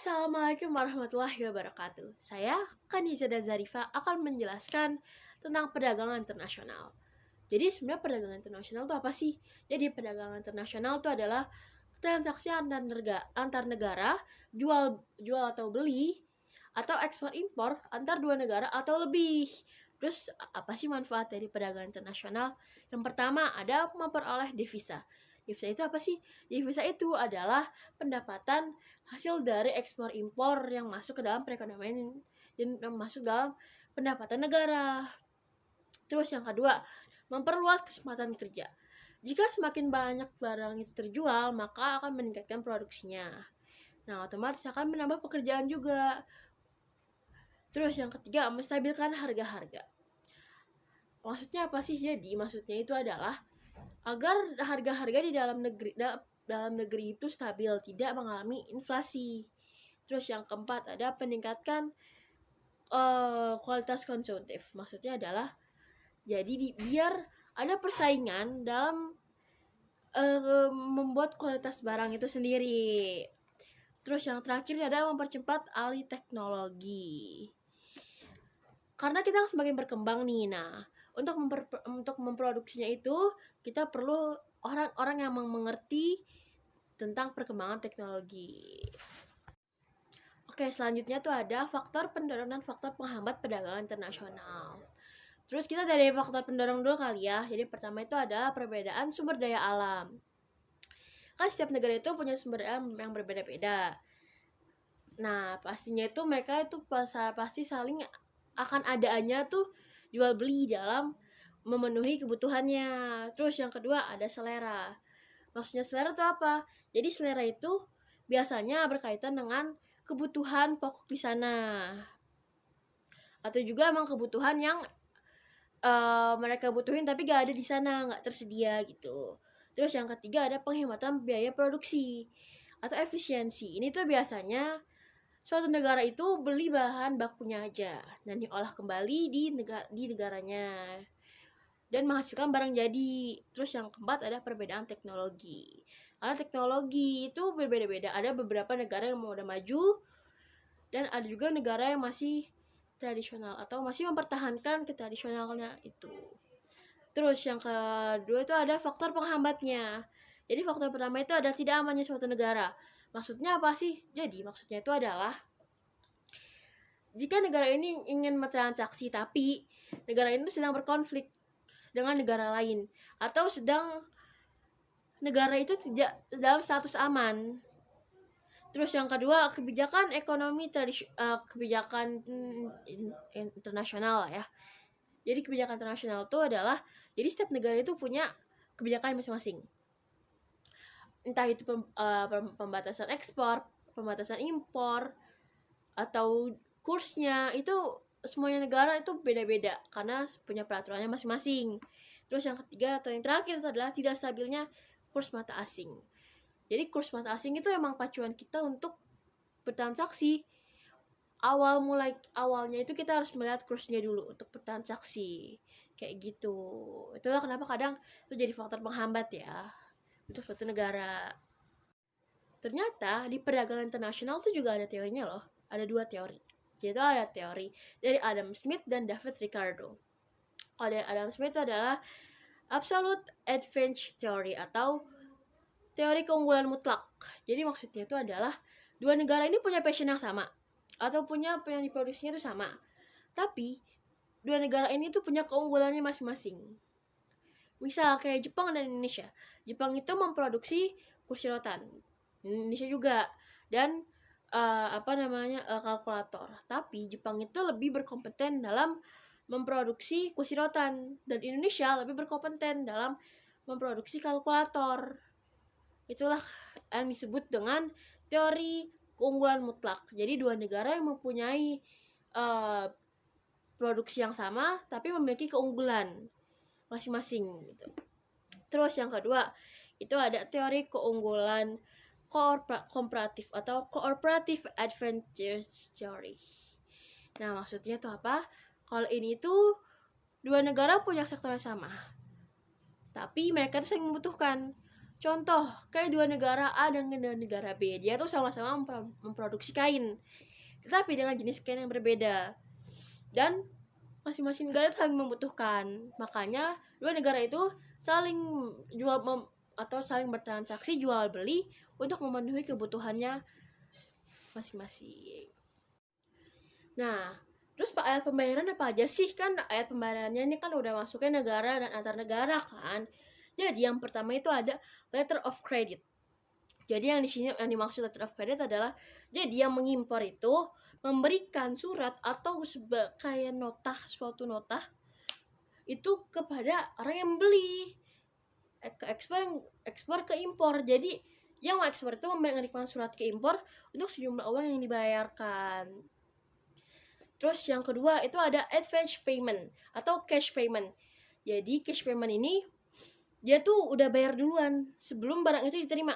Assalamualaikum warahmatullahi wabarakatuh. Saya Khadijah Zarifa akan menjelaskan tentang perdagangan internasional. Jadi sebenarnya perdagangan internasional itu apa sih? Jadi perdagangan internasional itu adalah transaksi antar negara, jual atau beli, atau ekspor impor antar dua negara atau lebih. Terus apa sih manfaat dari perdagangan internasional? Yang pertama ada memperoleh devisa. Devisa itu apa sih? Devisa itu adalah pendapatan hasil dari ekspor impor yang masuk ke dalam perekonomian dan masuk dalam pendapatan negara. Terus yang kedua, memperluas kesempatan kerja. Jika semakin banyak barang itu terjual, maka akan meningkatkan produksinya. Nah, otomatis akan menambah pekerjaan juga. Terus yang ketiga, menstabilkan harga-harga. Maksudnya apa sih? Jadi, maksudnya itu adalah agar harga-harga di dalam negeri itu stabil, tidak mengalami inflasi. Terus yang keempat ada peningkatkan kualitas konsumtif. Maksudnya adalah jadi biar ada persaingan dalam membuat kualitas barang itu sendiri. Terus yang terakhir ada mempercepat alih teknologi. Karena kita semakin berkembang nih, nah untuk memproduksinya itu kita perlu orang-orang yang mengerti tentang perkembangan teknologi. Oke, selanjutnya tuh ada faktor pendorong dan faktor penghambat perdagangan internasional. Terus kita dari faktor pendorong dulu kali ya. Jadi pertama itu ada perbedaan sumber daya alam. Kan setiap negara itu punya sumber daya yang berbeda-beda. Nah, pastinya itu mereka itu pasti saling akan adaannya tuh jual beli dalam memenuhi kebutuhannya. Terus yang kedua ada selera. Maksudnya selera itu apa? Jadi selera itu biasanya berkaitan dengan kebutuhan pokok di sana. Atau juga emang kebutuhan yang mereka butuhin tapi gak ada di sana, gak tersedia gitu. Terus yang ketiga ada penghematan biaya produksi atau efisiensi. Ini tuh biasanya suatu negara itu beli bahan bakunya aja dan diolah kembali di negaranya dan menghasilkan barang jadi. Terus yang keempat ada perbedaan teknologi. Karena teknologi itu berbeda-beda. Ada beberapa negara yang udah maju dan ada juga negara yang masih tradisional atau masih mempertahankan ketradisionalnya itu. Terus yang kedua itu ada faktor penghambatnya. Jadi faktor pertama itu ada tidak amannya suatu negara. Maksudnya apa sih? Jadi maksudnya itu adalah jika negara ini ingin bertransaksi tapi negara ini sedang berkonflik dengan negara lain atau sedang negara itu tidak dalam status aman. Terus yang kedua kebijakan ekonomi kebijakan internasional ya. Jadi kebijakan internasional itu adalah jadi setiap negara itu punya kebijakan masing-masing. Entah itu pembatasan ekspor, pembatasan impor, atau kursnya itu semuanya negara itu beda-beda karena punya peraturannya masing-masing. Terus yang ketiga atau yang terakhir adalah tidak stabilnya kurs mata asing. Jadi kurs mata asing itu emang pacuan kita untuk bertransaksi. Awalnya itu kita harus melihat kursnya dulu untuk bertransaksi. Kayak gitu. Itulah kenapa kadang itu jadi faktor penghambat ya untuk suatu negara. Ternyata di perdagangan internasional itu juga ada teorinya loh. Ada 2 teori. Jadi ada teori dari Adam Smith dan David Ricardo. Kalau dari Adam Smith itu adalah Absolute Advantage Theory atau teori keunggulan mutlak. Jadi maksudnya itu adalah dua negara ini punya passion yang sama atau punya apa yang diproduksinya itu sama. Tapi dua negara ini tuh punya keunggulannya masing-masing. Misal kayak Jepang dan Indonesia. Jepang itu memproduksi kursi rotan. Indonesia juga dan kalkulator. Tapi Jepang itu lebih berkompeten dalam memproduksi kursi rotan dan Indonesia lebih berkompeten dalam memproduksi kalkulator. Itulah yang disebut dengan teori keunggulan mutlak. Jadi dua negara yang mempunyai produksi yang sama tapi memiliki keunggulan masing-masing gitu. Terus yang kedua itu ada teori keunggulan komparatif atau cooperative advantage theory. Nah maksudnya itu apa? Kalau ini tuh dua negara punya sektor yang sama, tapi mereka tuh saling membutuhkan. Contoh, kayak dua negara A dan negara B, dia tuh sama-sama memproduksi kain, tetapi dengan jenis kain yang berbeda. Dan masing-masing negara itu saling membutuhkan. Makanya dua negara itu saling atau saling bertransaksi jual beli untuk memenuhi kebutuhannya masing-masing. Nah, terus ayat pembayaran apa aja sih? Kan ayat pembayarannya ini kan udah masuknya negara dan antar negara kan. Jadi yang pertama itu ada letter of credit. Jadi yang di sini yang dimaksud letter of credit adalah jadi yang mengimpor itu memberikan surat atau kayak nota, suatu nota itu kepada orang yang beli, ekspor ke impor. Jadi yang mau ekspor itu memberikan surat ke impor untuk sejumlah uang yang dibayarkan. Terus yang kedua itu ada advance payment atau cash payment. Jadi cash payment ini dia tuh udah bayar duluan sebelum barang itu diterima.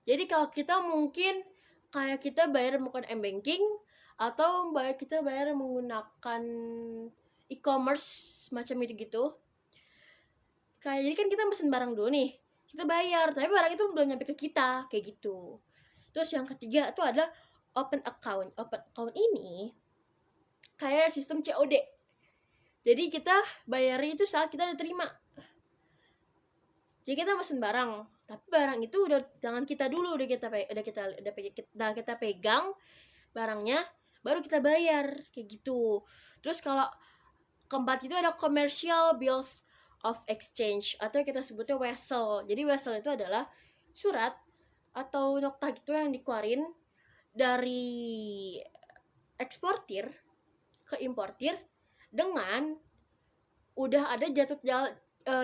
Jadi kalau kita mungkin kayak kita bayar menggunakan m-banking atau kita bayar menggunakan e-commerce macam itu gitu. Kayak jadi kan kita pesen barang dulu nih, kita bayar, tapi barang itu belum nyampe ke kita, kayak gitu. Terus yang ketiga itu ada open account. Open account ini kayak sistem COD. Jadi kita bayarnya itu saat kita udah terima. Jadi kita pesen barang, tapi barang itu udah tangan kita dulu, udah kita pegang barangnya, baru kita bayar, kayak gitu. Terus kalau keempat itu ada commercial bills of exchange atau kita sebutnya wesel. Jadi wesel itu adalah surat atau nota gitu yang dikeluarin dari eksportir ke importir dengan udah ada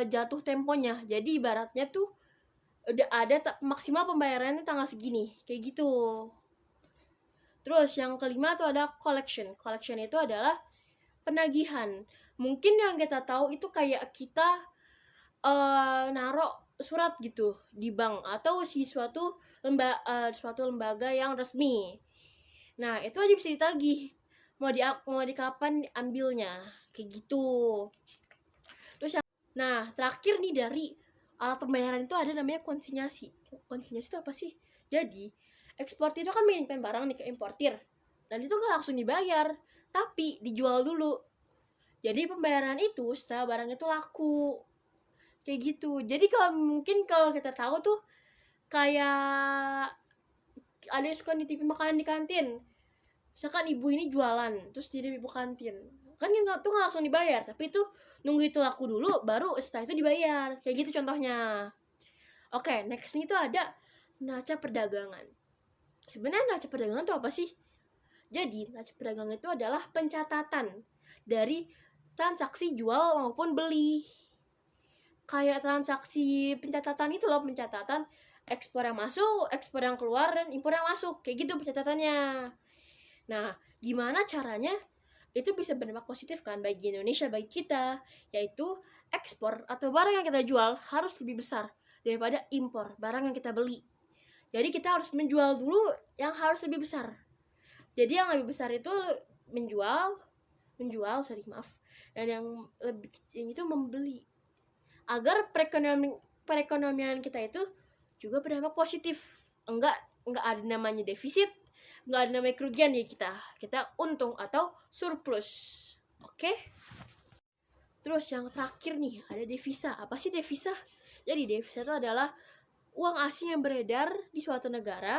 jatuh temponya. Jadi ibaratnya tuh udah ada maksimal pembayarannya tanggal segini, kayak gitu. Terus yang kelima tuh ada collection. Collection itu adalah penagihan. Mungkin yang kita tahu itu kayak kita naruh surat gitu di bank atau suatu lembaga yang resmi. Nah, itu aja bisa ditagih. Mau di kapan ambilnya, kayak gitu. Terus terakhir nih dari alat pembayaran itu ada namanya konsinyasi. Konsinyasi itu apa sih? Jadi, eksportir itu kan mengirimkan barang nih ke importir. Dan itu kan langsung dibayar, tapi dijual dulu. Jadi pembayaran itu setelah barang itu laku. Kayak gitu. Jadi kalau kita tahu tuh kayak ada yang suka nitipin makanan di kantin. Misalkan ibu ini jualan, terus jadi ibu kantin. Kan nggak langsung dibayar, tapi itu nunggu itu laku dulu, baru setelah itu dibayar. Kayak gitu contohnya. Oke, next itu ada neraca perdagangan. Sebenarnya neraca perdagangan itu apa sih? Jadi, neraca perdagangan itu adalah pencatatan dari transaksi jual maupun beli. Kayak transaksi pencatatan itu loh, pencatatan ekspor yang masuk, ekspor yang keluar, dan impor yang masuk. Kayak gitu pencatatannya. Nah, gimana caranya itu bisa berdampak positif kan bagi Indonesia, bagi kita, yaitu ekspor atau barang yang kita jual harus lebih besar daripada impor barang yang kita beli. Jadi kita harus menjual dulu yang harus lebih besar. Jadi yang lebih besar itu menjual, dan yang lebih kecil itu membeli. Agar perekonomian kita itu juga berdampak positif. Enggak ada namanya defisit, nggak ada namanya kerugian ya kita untung atau surplus. Oke? Terus yang terakhir nih ada devisa. Apa sih devisa? Jadi devisa itu adalah uang asing yang beredar di suatu negara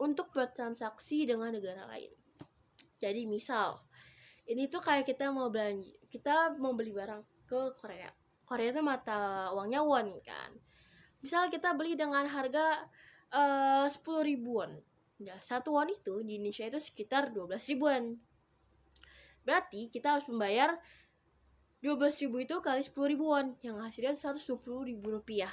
untuk bertransaksi dengan negara lain. Jadi misal ini tuh kayak kita mau beli barang ke Korea. Korea itu mata uangnya won kan. Misal kita beli dengan harga 10 ribuan. Ya, 1 won itu di Indonesia itu sekitar 12 ribuan. Berarti kita harus membayar 12 ribu itu kali 10 ribuan, yang hasilnya 120 ribu rupiah.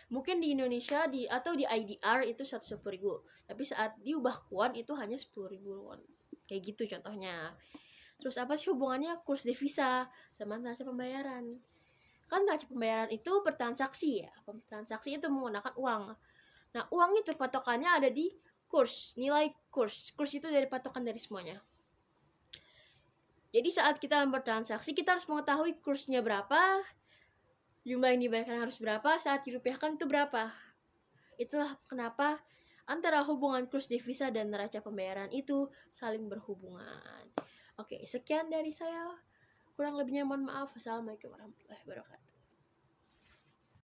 Mungkin di Indonesia atau di IDR itu 120 ribu, tapi saat diubah won itu hanya 10 ribu won. Kayak gitu contohnya. Terus apa sih hubungannya kurs devisa sama neraca pembayaran? Kan neraca pembayaran itu bertransaksi ya. Transaksi itu menggunakan uang. Nah, uang itu patokannya ada di kurs, nilai kurs. Kurs itu dari patokan dari semuanya. Jadi saat kita bertransaksi, kita harus mengetahui kursnya berapa jumlah yang dibayarkan harus berapa, saat dirupiahkan itu berapa. Itulah kenapa antara hubungan kurs devisa dan neraca pembayaran itu saling berhubungan. Oke, sekian dari saya. Kurang lebihnya mohon maaf. Wassalamualaikum warahmatullahi wabarakatuh.